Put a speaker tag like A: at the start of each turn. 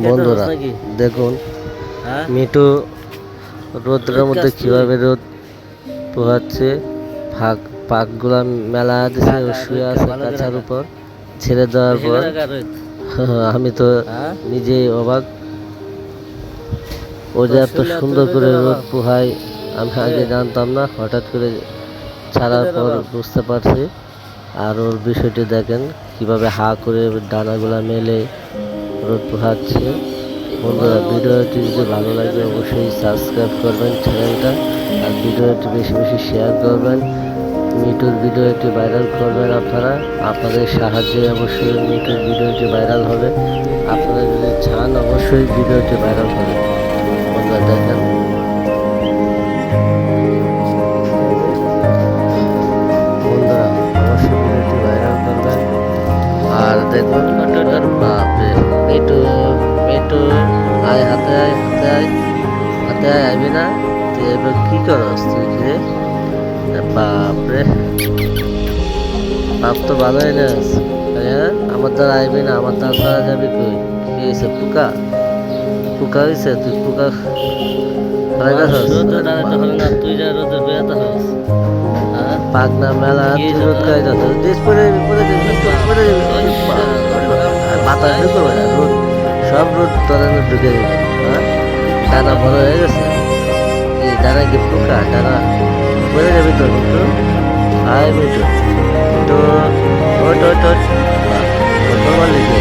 A: বন্ধুরা দেখুন মিঠু রোদ্রের মধ্যে কিভাবে রোদ পোহাচ্ছে। পাকগুলা মেলা দিছে, শুয়ে আছে কাছার উপর ছেড়ে দেওয়ার পর। আমি তো নিজেই অবাক, ও যে এত সুন্দর করে রোদ পোহায় আমি আগে জানতাম না, হঠাৎ করে ছাড়ার পর বুঝতে পারছি। আর ওর বিষয়টি দেখেন কিভাবে হা করে ডানাগুলা মেলে রোদ পোহাচ্ছে। বন্ধুরা ভিডিওটি যদি ভালো লাগে অবশ্যই সাবস্ক্রাইব করবেন চ্যানেলটা, আর ভিডিওটি বেশি বেশি শেয়ার করবেন। মিঠুর ভিডিওটি ভাইরাল করবেন আপনারা, আপনাদের সাহায্যে অবশ্যই মিঠুর ভিডিওটি ভাইরাল হবে। আপনারা যদি চান অবশ্যই ভিডিওটি ভাইরাল হবে। বন্ধুরা দেখেন আর দেখুন বাপরে মিঠু মিঠু আয় হাতে আয় হাতে আয় হাতে আয়, আইবি না তুই এবার কি করস তুই কিরে? বাপরে বাপ তো ভালোই না। হ্যাঁ আমার দ্বারা আইবি না, আমার দ্বারা ছাড়া যাবি কই? কি হয়েছে? পোকা পোকা হয়েছে? তুই পোকা পাকনা মেলা তুই রোদ খাই যাচ্ছ দেশ পরে মাথা ঢুকে না রোদ, সব রোদ তোরা ঢুকে যাবে। হ্যাঁ ডানা বড় হয়ে গেছে, এই ডানা কি পোকা? ডানা পরে যাবি তো মিঠু। আয় মিঠু তো ওট ওট ওট লিখে